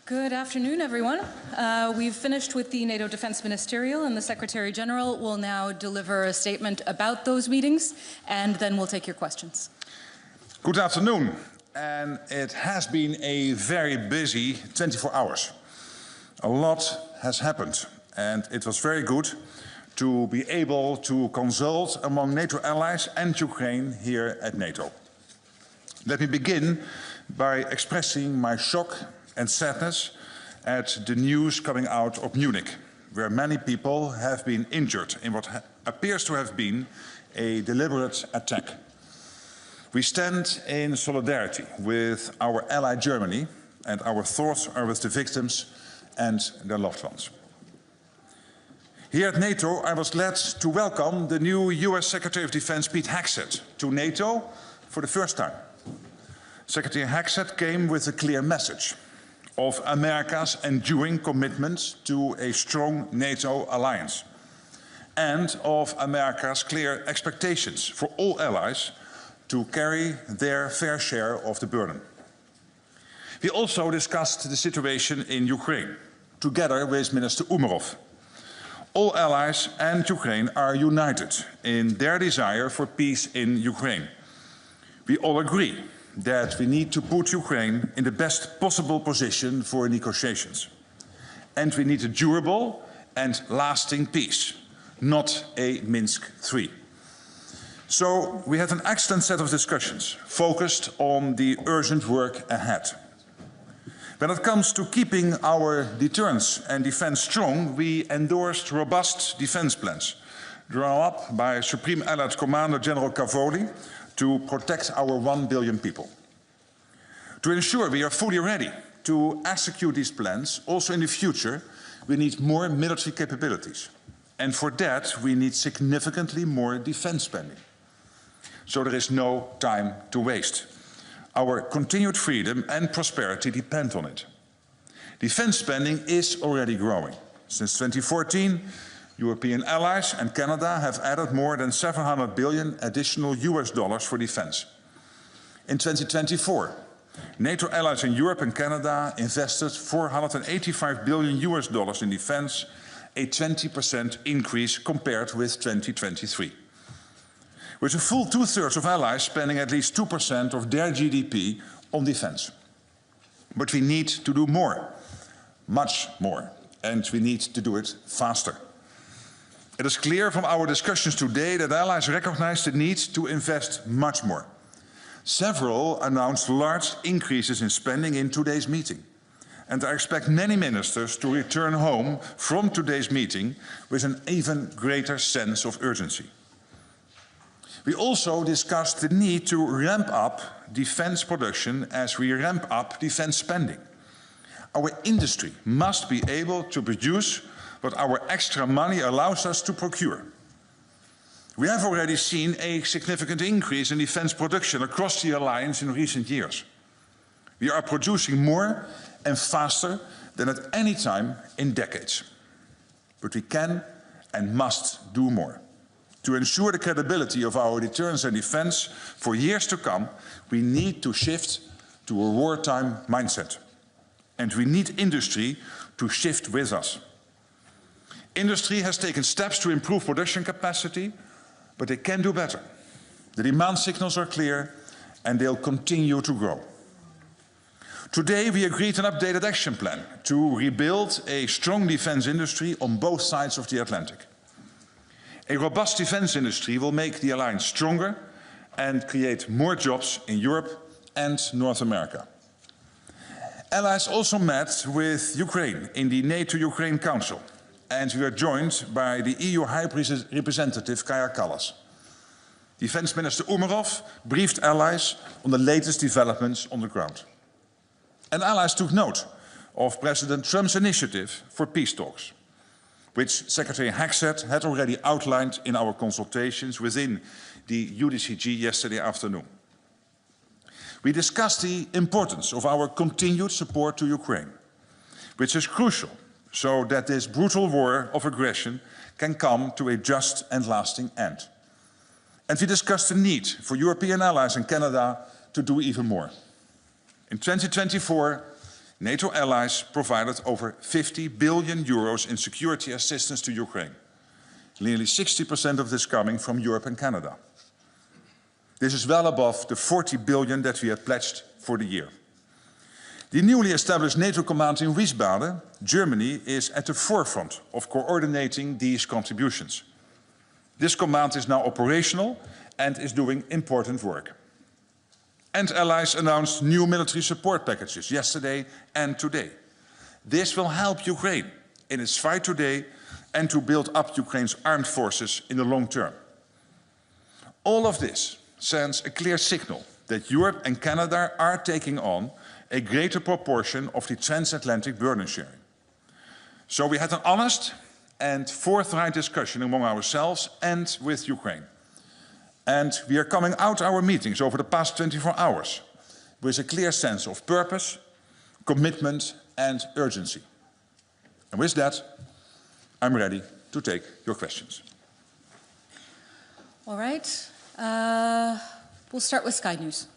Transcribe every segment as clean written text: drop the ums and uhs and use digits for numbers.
Good afternoon, everyone. We've finished with the NATO Defense Ministerial, and the Secretary General will now deliver a statement about those meetings, and then we'll take your questions. Good afternoon. And it has been a very busy 24 hours. A lot has happened, and it was very good to be able to consult among NATO allies and Ukraine here at NATO. Let me begin by expressing my shock and sadness at the news coming out of Munich, where many people have been injured in what appears to have been a deliberate attack. We stand in solidarity with our ally Germany, and our thoughts are with the victims and their loved ones. Here at NATO, I was glad to welcome the new US Secretary of Defense, Pete Hegseth, to NATO for the first time. Secretary Hegseth came with a clear message of America's enduring commitment to a strong NATO alliance and of America's clear expectations for all allies to carry their fair share of the burden. We also discussed the situation in Ukraine, together with Minister Umerov. All allies and Ukraine are united in their desire for peace in Ukraine. We all agree that we need to put Ukraine in the best possible position for negotiations. And we need a durable and lasting peace, not a Minsk III. So we had an excellent set of discussions focused on the urgent work ahead. When it comes to keeping our deterrence and defense strong, we endorsed robust defense plans drawn up by Supreme Allied Commander General Cavoli to protect our 1 billion people. To ensure we are fully ready to execute these plans, also in the future, we need more military capabilities. And for that, we need significantly more defense spending. So there is no time to waste. Our continued freedom and prosperity depend on it. Defense spending is already growing. Since 2014, European allies and Canada have added more than 700 billion additional US dollars for defense. In 2024, NATO allies in Europe and Canada invested 485 billion US dollars in defense, a 20% increase compared with 2023. With a full two-thirds of allies spending at least 2% of their GDP on defense. But we need to do more, much more, and we need to do it faster. It is clear from our discussions today that allies recognize the need to invest much more. Several announced large increases in spending in today's meeting. And I expect many ministers to return home from today's meeting with an even greater sense of urgency. We also discussed the need to ramp up defense production as we ramp up defense spending. Our industry must be able to produce what our extra money allows us to procure. We have already seen a significant increase in defense production across the alliance in recent years. We are producing more and faster than at any time in decades. But we can and must do more. To ensure the credibility of our deterrence and defense for years to come, we need to shift to a wartime mindset. And we need industry to shift with us. Industry has taken steps to improve production capacity, but they can do better. The demand signals are clear, and they'll continue to grow. Today, we agreed an updated action plan to rebuild a strong defense industry on both sides of the Atlantic. A robust defense industry will make the alliance stronger and create more jobs in Europe and North America. Allies also met with Ukraine in the NATO-Ukraine Council, and we are joined by the EU High Representative Kaja Kallas. Defense Minister Umerov briefed allies on the latest developments on the ground. And allies took note of President Trump's initiative for peace talks, which Secretary Hegseth had already outlined in our consultations within the UDCG yesterday afternoon. We discussed the importance of our continued support to Ukraine, which is crucial so that this brutal war of aggression can come to a just and lasting end. And we discussed the need for European allies and Canada to do even more. In 2024, NATO allies provided over 50 billion euros in security assistance to Ukraine. Nearly 60% of this coming from Europe and Canada. This is well above the 40 billion that we had pledged for the year. The newly established NATO command in Wiesbaden, Germany, is at the forefront of coordinating these contributions. This command is now operational and is doing important work. And allies announced new military support packages yesterday and today. This will help Ukraine in its fight today and to build up Ukraine's armed forces in the long term. All of this sends a clear signal that Europe and Canada are taking on a greater proportion of the transatlantic burden sharing. So we had an honest and forthright discussion among ourselves and with Ukraine. And we are coming out our meetings over the past 24 hours with a clear sense of purpose, commitment and urgency. And with that, I'm ready to take your questions. All right. We'll start with Sky News.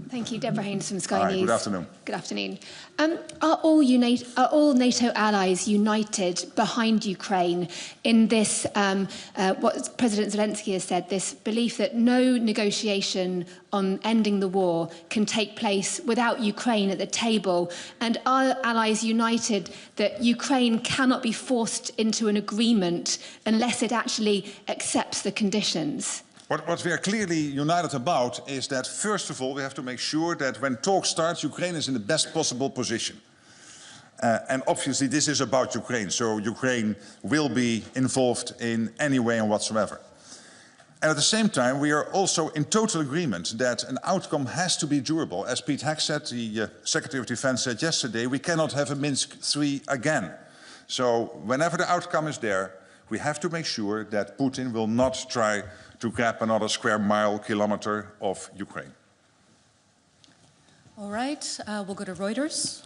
Thank you, Deborah Haynes from Sky Hi, News. good afternoon. Good afternoon. Are all NATO allies united behind Ukraine in this, what President Zelensky has said, this belief that no negotiation on ending the war can take place without Ukraine at the table? And are allies united that Ukraine cannot be forced into an agreement unless it actually accepts the conditions? What we are clearly united about is that, first of all, we have to make sure that when talks start, Ukraine is in the best possible position. And obviously this is about Ukraine, so Ukraine will be involved in any way and whatsoever. And at the same time, we are also in total agreement that an outcome has to be durable. As Pete Hegseth, the Secretary of Defense, said yesterday, we cannot have a Minsk III again. So whenever the outcome is there, we have to make sure that Putin will not try to grab another square mile, kilometer of Ukraine. All right, we'll go to Reuters.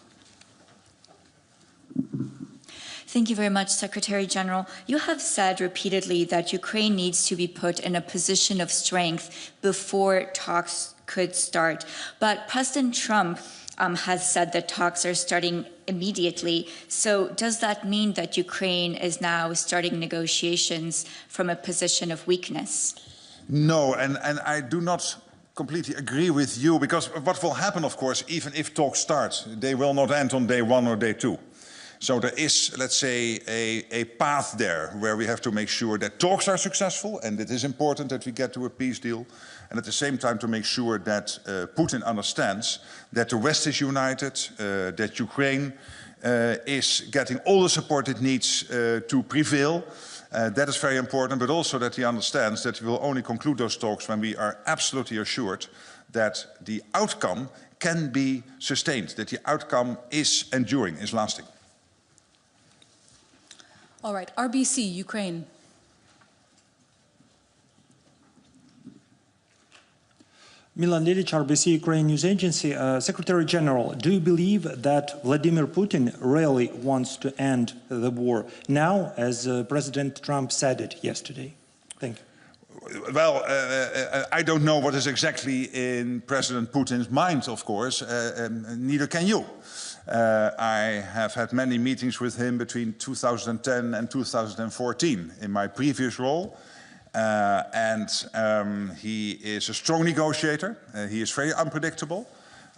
Thank you very much, Secretary General. You have said repeatedly that Ukraine needs to be put in a position of strength before talks could start. But President Trump has said that talks are starting immediately. So does that mean that Ukraine is now starting negotiations from a position of weakness? No, and I do not completely agree with you, because what will happen, of course, even if talks start, they will not end on day one or day two. So there is, let's say, a path there where we have to make sure that talks are successful, and it is important that we get to a peace deal, and at the same time to make sure that Putin understands that the West is united, that Ukraine is getting all the support it needs to prevail. That is very important, but also that he understands that we will only conclude those talks when we are absolutely assured that the outcome can be sustained, that the outcome is enduring, is lasting. All right, RBC, Ukraine. Milan Lilic, RBC Ukraine News Agency. Secretary General, do you believe that Vladimir Putin really wants to end the war now, as President Trump said it yesterday? Thank you. Well, I don't know what is exactly in President Putin's mind, of course, neither can you. I have had many meetings with him between 2010 and 2014 in my previous role. He is a strong negotiator. He is very unpredictable.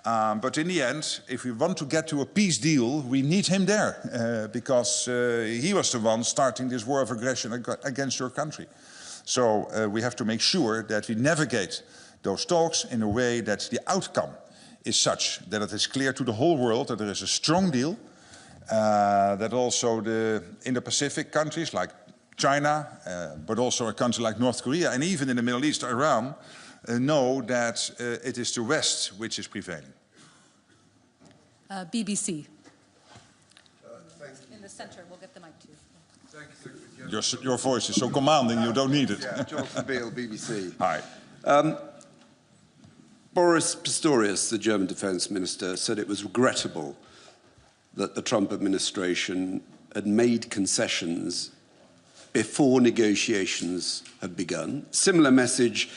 But in the end, if we want to get to a peace deal, we need him there because he was the one starting this war of aggression against your country. So we have to make sure that we navigate those talks in a way that the outcome is such that it is clear to the whole world that there is a strong deal, that also the Indo-Pacific countries like China, but also a country like North Korea, and even in the Middle East, Iran, know that it is the West which is prevailing. BBC. In the center, we'll get the mic too. Thank you, Secretary. Your voice is so commanding, you don't need it. Yeah, Jonathan Beale, BBC. Hi. Boris Pistorius, the German defense minister, said it was regrettable that the Trump administration had made concessions before negotiations had begun. Similar message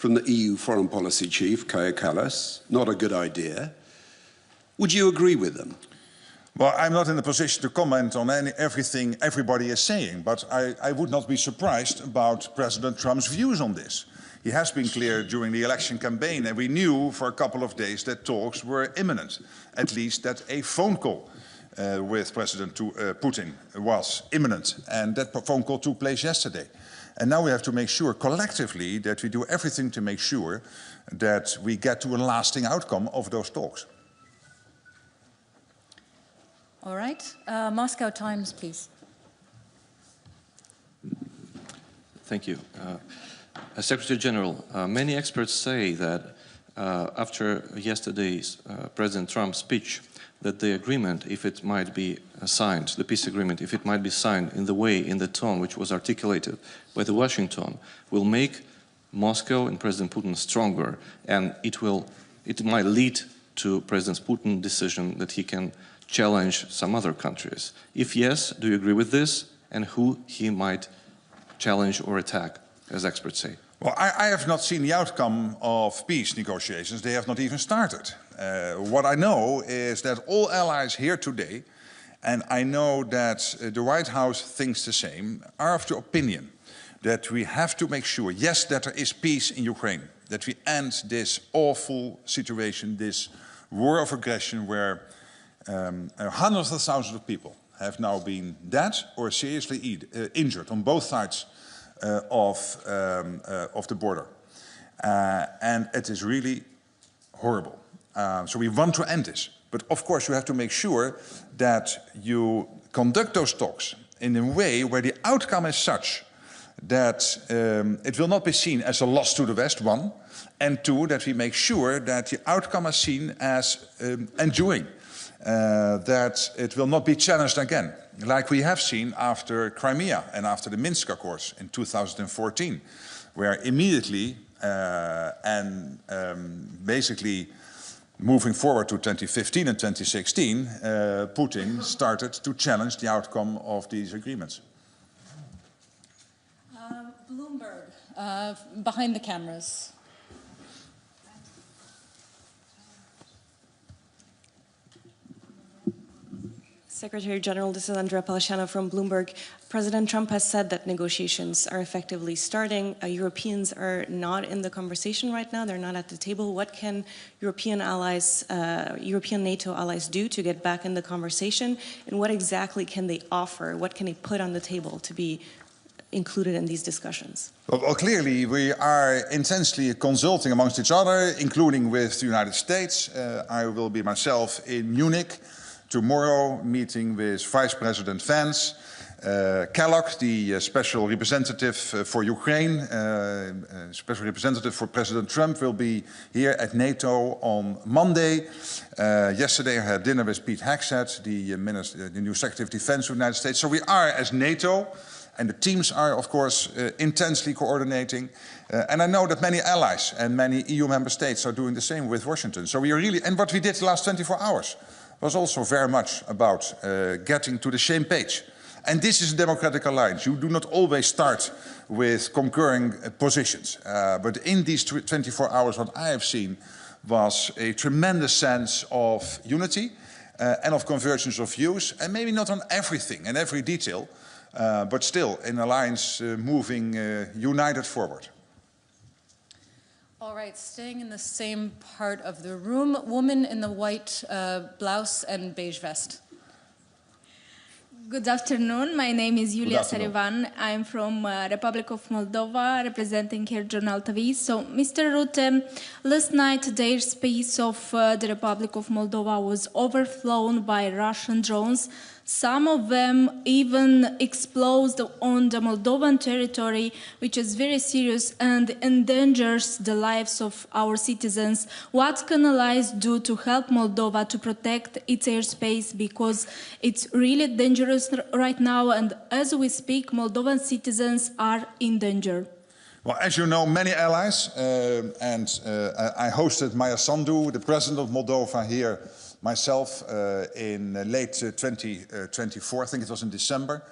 from the EU Foreign Policy Chief, Kaja Kallas. Not a good idea. Would you agree with them? Well, I'm not in the position to comment on everything everybody is saying, but I would not be surprised about President Trump's views on this. He has been clear during the election campaign, and we knew for a couple of days that talks were imminent, at least that a phone call with President Putin was imminent, and that phone call took place yesterday. And now we have to make sure collectively that we do everything to make sure that we get to a lasting outcome of those talks. All right. Moscow Times, please. Thank you. Secretary General, many experts say that after yesterday's President Trump's speech, that the agreement, if it might be signed, the peace agreement, if it might be signed in the way, in the tone which was articulated by the Washington, will make Moscow and President Putin stronger, and it might lead to President Putin's decision that he can challenge some other countries. If yes, do you agree with this, and who he might challenge or attack, as experts say? Well, I have not seen the outcome of peace negotiations. They have not even started. What I know is that all allies here today, and I know that the White House thinks the same, are of the opinion that we have to make sure, yes, that there is peace in Ukraine, that we end this awful situation, this war of aggression where hundreds of thousands of people have now been dead or seriously injured on both sides of the border. And it is really horrible. So we want to end this. But of course you have to make sure that you conduct those talks in a way where the outcome is such that it will not be seen as a loss to the West, one, and two, that we make sure that the outcome is seen as enduring, that it will not be challenged again, like we have seen after Crimea and after the Minsk Accords in 2014, where immediately basically moving forward to 2015 and 2016, Putin started to challenge the outcome of these agreements. Bloomberg, behind the cameras. Secretary General, this is Andrea Palesciano from Bloomberg. President Trump has said that negotiations are effectively starting. Europeans are not in the conversation right now. They're not at the table. What can European allies, European NATO allies do to get back in the conversation? And what exactly can they offer? What can they put on the table to be included in these discussions? Well, clearly we are intensely consulting amongst each other, including with the United States. I will be myself in Munich tomorrow, meeting with Vice President Vance. Kellogg, the special representative for Ukraine, special representative for President Trump, will be here at NATO on Monday. Yesterday I had dinner with Pete Hegseth, the new Secretary of Defense of the United States. So we are, as NATO, and the teams are, of course, intensely coordinating. And I know that many allies and many EU member states are doing the same with Washington. So we are really, and what we did the last 24 hours was also very much about getting to the same page. And this is a democratic alliance. You do not always start with concurring positions. But in these 24 hours, what I have seen was a tremendous sense of unity and of convergence of views, and maybe not on everything and every detail, but still an alliance moving united forward. All right, staying in the same part of the room, woman in the white blouse and beige vest. Good afternoon. My name is Julia Sarivan. I'm from Republic of Moldova, representing here Journal TV. So, Mr. Rutte, last night the airspace of the Republic of Moldova was overflown by Russian drones. Some of them even exploded on the Moldovan territory, which is very serious and endangers the lives of our citizens. What can allies do to help Moldova to protect its airspace? Because it's really dangerous right now, and as we speak, Moldovan citizens are in danger. Well, as you know, many allies, I hosted Maya Sandu, the president of Moldova, here myself in late 2024, I think it was in December,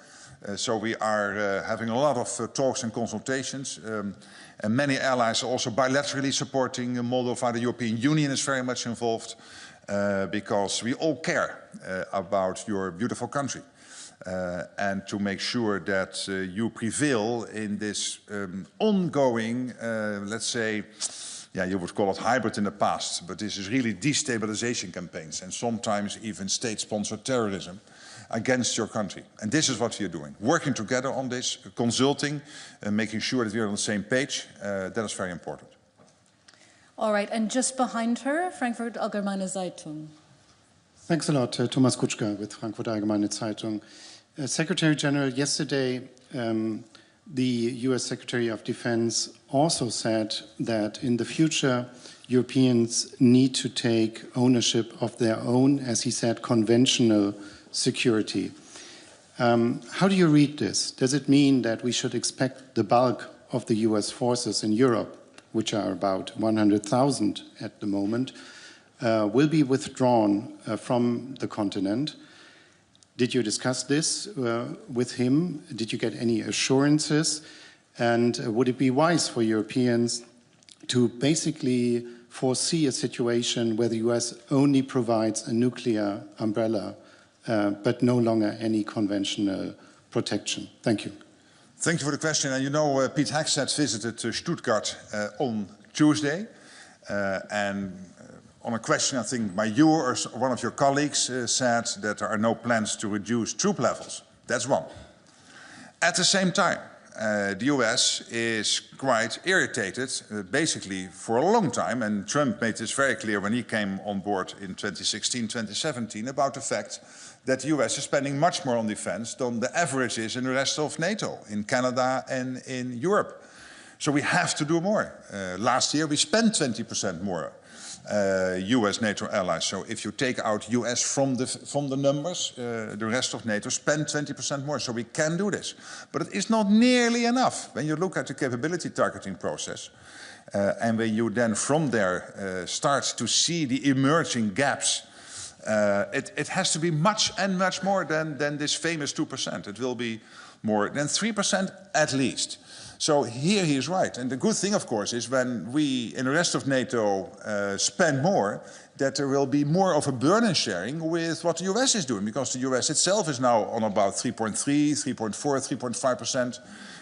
So we are having a lot of talks and consultations. And many allies are also bilaterally supporting Moldova. The European Union is very much involved because we all care about your beautiful country. And to make sure that you prevail in this ongoing, let's say, yeah, you would call it hybrid in the past, but this is really destabilization campaigns and sometimes even state-sponsored terrorism against your country. And this is what we are doing, working together on this, consulting, and making sure that we are on the same page. That is very important. All right, and just behind her, Frankfurt Allgemeine Zeitung. Thanks a lot, Thomas Kutschka with Frankfurt Allgemeine Zeitung. Secretary General, yesterday the US Secretary of Defense also said that in the future Europeans need to take ownership of their own, as he said, conventional security. How do you read this? Does it mean that we should expect the bulk of the US forces in Europe, which are about 100,000 at the moment, will be withdrawn from the continent? Did you discuss this with him? Did you get any assurances? And would it be wise for Europeans to basically foresee a situation where the US only provides a nuclear umbrella, but no longer any conventional protection? Thank you. Thank you for the question. And you know, Pete Hegseth visited Stuttgart on Tuesday. And on a question, I think, by you or one of your colleagues said that there are no plans to reduce troop levels. That's one. At the same time, the US is quite irritated, basically for a long time, and Trump made this very clear when he came on board in 2016, 2017, about the fact that the US is spending much more on defense than the average is in the rest of NATO, in Canada and in Europe. So we have to do more. Last year we spent 20% more. US-NATO allies. So if you take out US from the numbers, the rest of NATO spend 20% more. So we can do this. But it is not nearly enough. When you look at the capability targeting process, and when you then from there start to see the emerging gaps, it has to be much and much more than this famous 2%. It will be more than 3% at least. So here he is right. And the good thing, of course, is when we in the rest of NATO spend more, that there will be more of a burden sharing with what the US is doing, because the US itself is now on about 3.3, 3.4, 3.5%,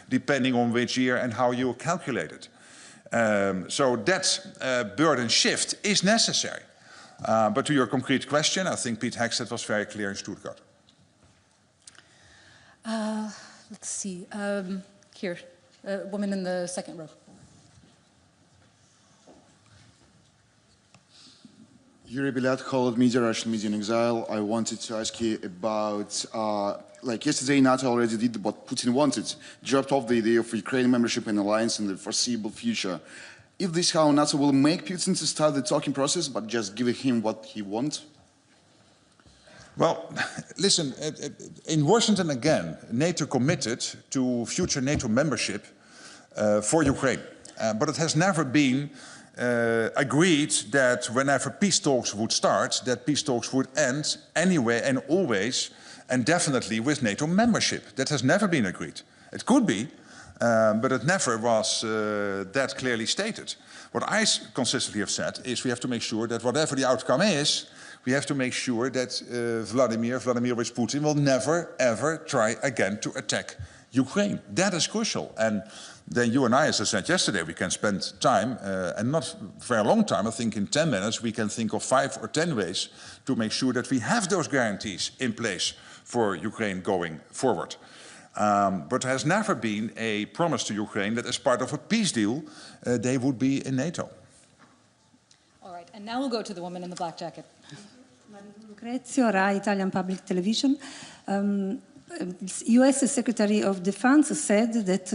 depending on which year and how you calculate it. So that burden shift is necessary. But to your concrete question, I think Pete Hegseth was very clear in Stuttgart. Let's see. Here. Woman in the second row. Yuri Bilat, Holland Media, Russian Media in Exile. I wanted to ask you about, like yesterday, NATO already did what Putin wanted, dropped off the idea of Ukraine membership in alliance in the foreseeable future. If this is how NATO will make Putin to start the talking process, but just give him what he wants? Well, listen, in Washington again, NATO committed to future NATO membership for Ukraine. But it has never been agreed that whenever peace talks would start, that peace talks would end anyway and always and definitely with NATO membership. That has never been agreed. It could be, but it never was that clearly stated. What I consistently have said is we have to make sure that whatever the outcome is, we have to make sure that Vladimirovich Putin will never, ever try again to attack Ukraine. That is crucial. And then you and I, as I said yesterday, we can spend time, and not for a long time, I think in 10 minutes, we can think of 5 or 10 ways to make sure that we have those guarantees in place for Ukraine going forward. But there has never been a promise to Ukraine that as part of a peace deal, they would be in NATO. All right, and now we'll go to the woman in the black jacket. Lucrezio, Rai Italian Public Television. US Secretary of Defense said that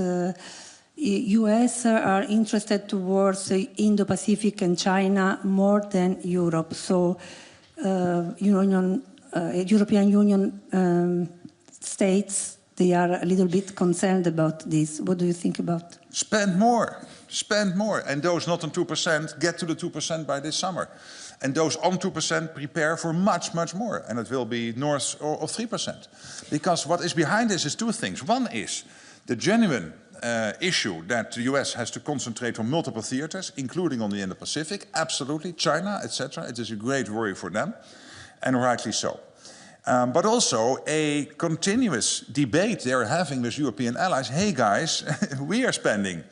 US are interested towards Indo-Pacific and China more than Europe. So European Union states they are a little bit concerned about this. What do you think about? Spend more. Spend more. And those not on 2% get to the 2% by this summer. And those on 2% prepare for much, much more. And it will be north of 3%. Because what is behind this is two things. One is the genuine issue that the US has to concentrate on multiple theaters, including on the Indo-Pacific. Absolutely. China, etc. It is a great worry for them. And rightly so. But also a continuous debate they're having with European allies. Hey guys, we are spending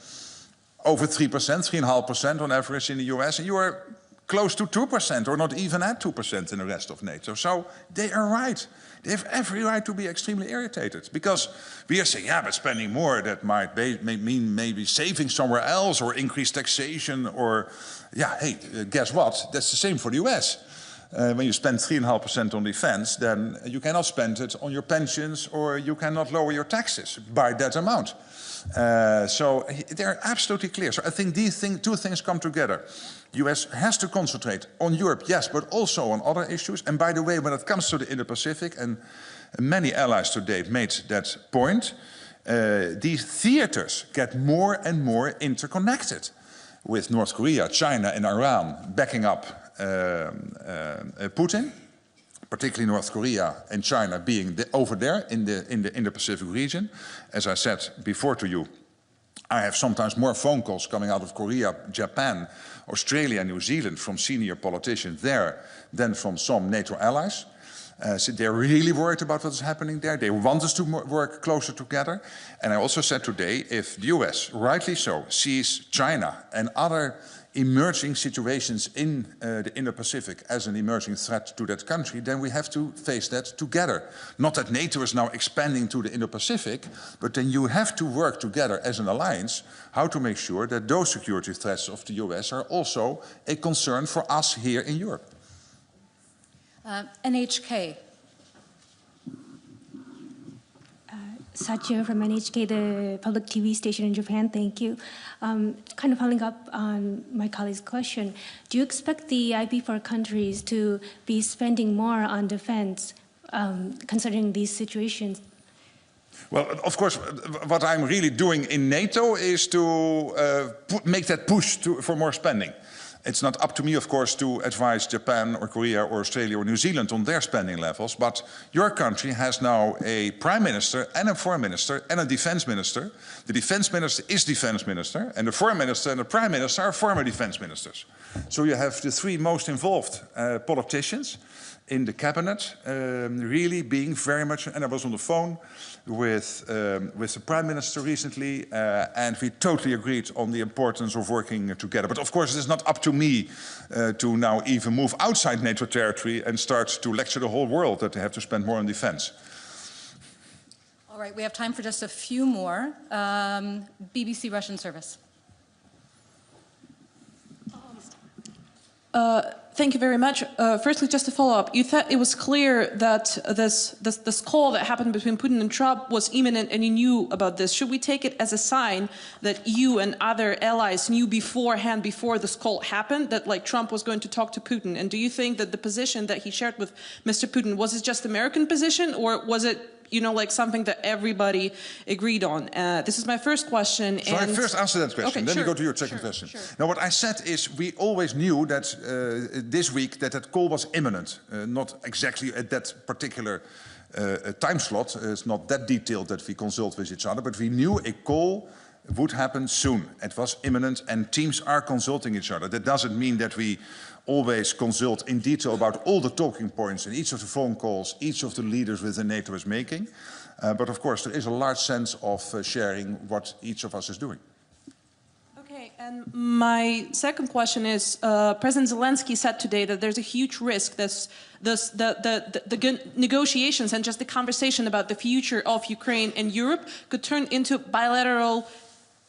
over 3%, 3.5% on average in the US, and you are close to 2% or not even at 2% in the rest of NATO. So they are right. They have every right to be extremely irritated because we are saying, yeah, but spending more, that might mean maybe saving somewhere else or increased taxation or, yeah, hey, guess what? That's the same for the US. When you spend 3.5% on defense, then you cannot spend it on your pensions or you cannot lower your taxes by that amount. So they're absolutely clear. So I think these two things come together. The US has to concentrate on Europe, yes, but also on other issues. And by the way, when it comes to the Indo-Pacific, and many allies today made that point, these theaters get more and more interconnected with North Korea, China and Iran backing up Putin, particularly North Korea and China being over there in the Pacific region. As I said before to you, I have sometimes more phone calls coming out of Korea, Japan, Australia, New Zealand from senior politicians there than from some NATO allies. So they're really worried about what is happening there. They want us to work closer together. And I also said today, if the US, rightly so, sees China and other emerging situations in the Indo-Pacific as an emerging threat to that country, then we have to face that together. Not that NATO is now expanding to the Indo-Pacific, but then you have to work together as an alliance how to make sure that those security threats of the US are also a concern for us here in Europe. NHK. Sachio from NHK, the public TV station in Japan, thank you. Kind of following up on my colleague's question, do you expect the IP4 countries to be spending more on defense considering these situations? Well, of course, what I'm really doing in NATO is to make that push for more spending. It's not up to me, of course, to advise Japan or Korea or Australia or New Zealand on their spending levels, but your country has now a prime minister and a foreign minister and a defense minister. The defense minister is defense minister, and the foreign minister and the prime minister are former defense ministers. So you have the three most involved politicians in the cabinet really being very much, and I was on the phone with the Prime Minister recently, and we totally agreed on the importance of working together. But of course, it is not up to me to now even move outside NATO territory and start to lecture the whole world that they have to spend more on defense. All right, we have time for just a few more. BBC Russian service. Thank you very much. Firstly, just to follow up, you thought it was clear that this call that happened between Putin and Trump was imminent and you knew about this. Should we take it as a sign that you and other allies knew beforehand, before this call happened, that like Trump was going to talk to Putin? And do you think that the position that he shared with Mr. Putin, was it just American position, or was it, you know, like something that everybody agreed on? This is my first question. So I first answer that question, okay, then sure, we go to your second question. Sure. Now, what I said is we always knew that this week that call was imminent, not exactly at that particular time slot. It's not that detailed that we consult with each other, but we knew a call would happen soon. It was imminent, and teams are consulting each other. That doesn't mean that we always consult in detail about all the talking points in each of the phone calls each of the leaders within NATO is making. But of course, there is a large sense of sharing what each of us is doing. Okay, and my second question is, President Zelensky said today that there's a huge risk that the negotiations and just the conversation about the future of Ukraine and Europe could turn into bilateral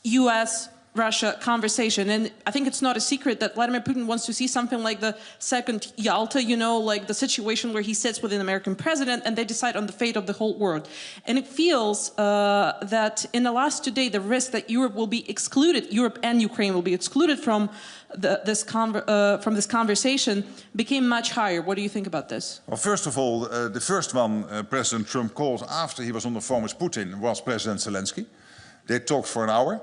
US Russia conversation. And I think it's not a secret that Vladimir Putin wants to see something like the second Yalta, you know, like the situation where he sits with an American president and they decide on the fate of the whole world. And it feels that in the last 2 days, the risk that Europe will be excluded, Europe and Ukraine will be excluded from this conversation became much higher. What do you think about this? Well, first of all, the first one President Trump called after he was on the phone with Putin was President Zelensky. They talked for an hour.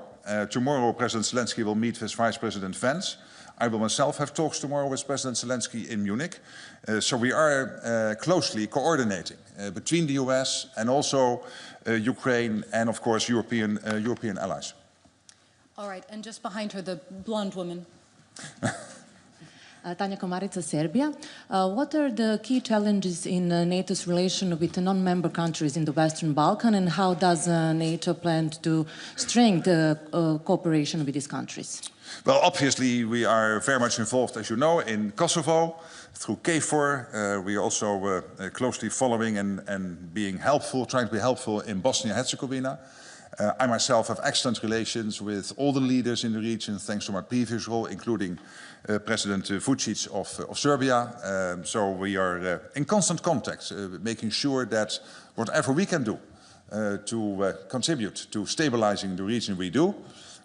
Tomorrow, President Zelensky will meet with Vice President Vance. I will myself have talks tomorrow with President Zelensky in Munich. So we are closely coordinating between the US and also Ukraine and, of course, European allies. All right, and just behind her, the blonde woman. Tanja Komarica, Serbia. What are the key challenges in NATO's relation with the non-member countries in the Western Balkan, and how does NATO plan to strengthen cooperation with these countries? Well, obviously, we are very much involved, as you know, in Kosovo through KFOR. We are also closely following and being helpful, trying to be helpful in Bosnia-Herzegovina. I myself have excellent relations with all the leaders in the region, thanks to my previous role, including President Vučić of Serbia. So we are in constant contact, making sure that whatever we can do to contribute to stabilizing the region, we do.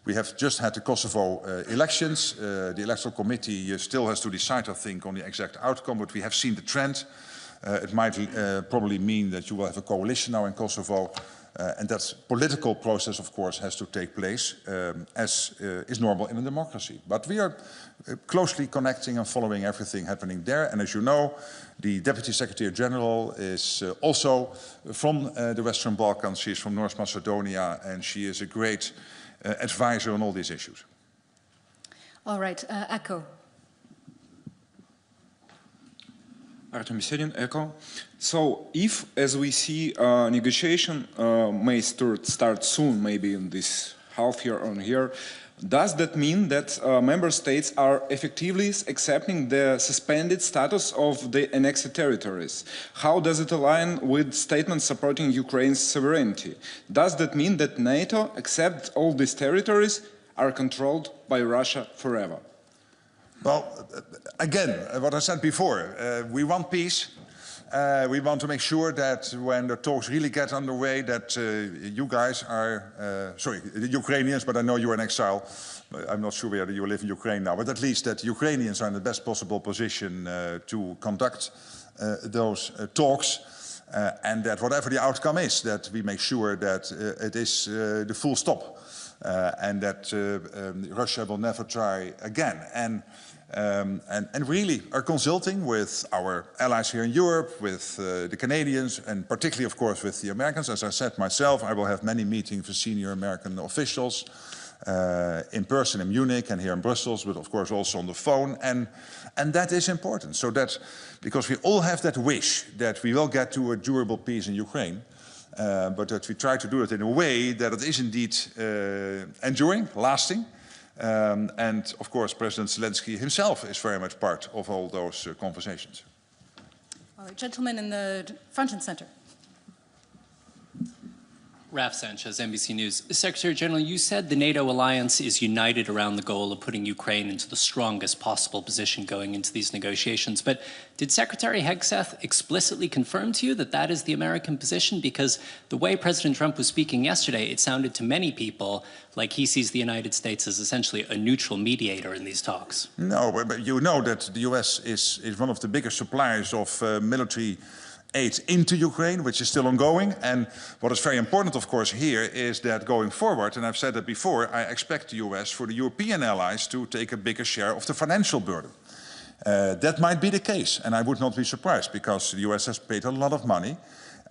We have just had the Kosovo elections. The electoral committee still has to decide, I think, on the exact outcome, but we have seen the trend. It might probably mean that you will have a coalition now in Kosovo. And that political process, of course, has to take place, as is normal in a democracy. But we are closely connecting and following everything happening there. And as you know, the Deputy Secretary General is also from the Western Balkans. She is from North Macedonia, and she is a great advisor on all these issues. All right, Echo. Artem Serin, ECHO. So if, as we see, negotiation may start soon, maybe in this half year or year, does that mean that member states are effectively accepting the suspended status of the annexed territories? How does it align with statements supporting Ukraine's sovereignty? Does that mean that NATO accepts all these territories are controlled by Russia forever? Well, again, what I said before, we want peace. We want to make sure that when the talks really get underway, that you guys are, sorry, the Ukrainians, but I know you're in exile. I'm not sure whether you live in Ukraine now, but at least that Ukrainians are in the best possible position to conduct those talks. And that whatever the outcome is, that we make sure that it is the full stop. And that Russia will never try again. And really are consulting with our allies here in Europe, with the Canadians, and particularly, of course, with the Americans. As I said myself, I will have many meetings with senior American officials in person in Munich and here in Brussels, but of course also on the phone. And that is important. So that, because we all have that wish that we will get to a durable peace in Ukraine, but that we try to do it in a way that it is indeed enduring, lasting. And of course, President Zelensky himself is very much part of all those conversations. All right, gentlemen in the front and center. Raf Sanchez, NBC News. Secretary General, you said the NATO alliance is united around the goal of putting Ukraine into the strongest possible position going into these negotiations. But did Secretary Hegseth explicitly confirm to you that that is the American position? Because the way President Trump was speaking yesterday, it sounded to many people like he sees the United States as essentially a neutral mediator in these talks. No, but you know that the US is one of the biggest suppliers of military aid into Ukraine, which is still ongoing. And what is very important, of course, here is that going forward, and I've said that before, I expect the US for the European allies to take a bigger share of the financial burden. That might be the case, and I would not be surprised, because the US has paid a lot of money.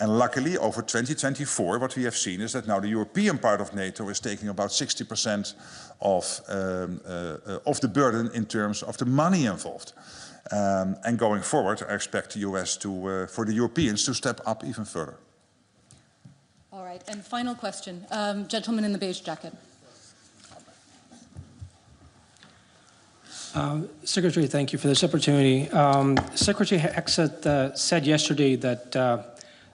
And luckily, over 2024, what we have seen is that now the European part of NATO is taking about 60% of the burden in terms of the money involved. And going forward, I expect the US to, for the Europeans to step up even further. All right, and final question. Gentleman in the beige jacket. Secretary, thank you for this opportunity. Secretary Hegseth said yesterday that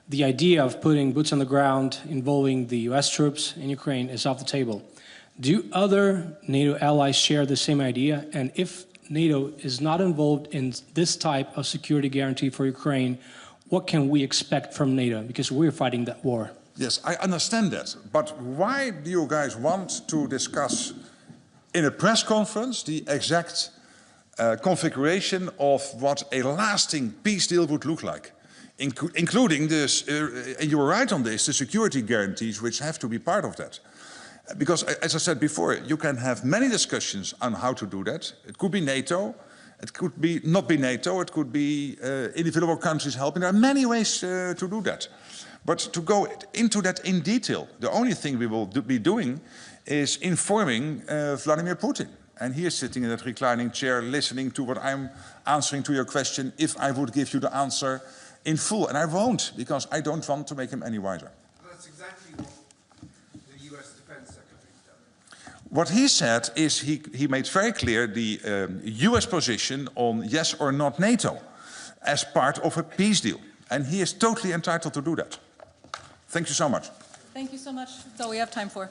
the idea of putting boots on the ground involving the US troops in Ukraine is off the table. Do other NATO allies share the same idea? And if NATO is not involved in this type of security guarantee for Ukraine, what can we expect from NATO? Because we're fighting that war. Yes, I understand that. But why do you guys want to discuss in a press conference the exact configuration of what a lasting peace deal would look like? Including this, and you were right on this, the security guarantees which have to be part of that. Because, as I said before, you can have many discussions on how to do that. It could be NATO, it could be not be NATO, it could be individual countries helping. There are many ways to do that. But to go into that in detail, the only thing we will be doing is informing Vladimir Putin. And he is sitting in that reclining chair listening to what I'm answering to your question if I would give you the answer in full. And I won't, because I don't want to make him any wiser. That's exactly what the US Defense Secretary done. What he said is he made very clear the US position on yes or not NATO as part of a peace deal. And he is totally entitled to do that. Thank you so much. Thank you so much. That's all we have time for.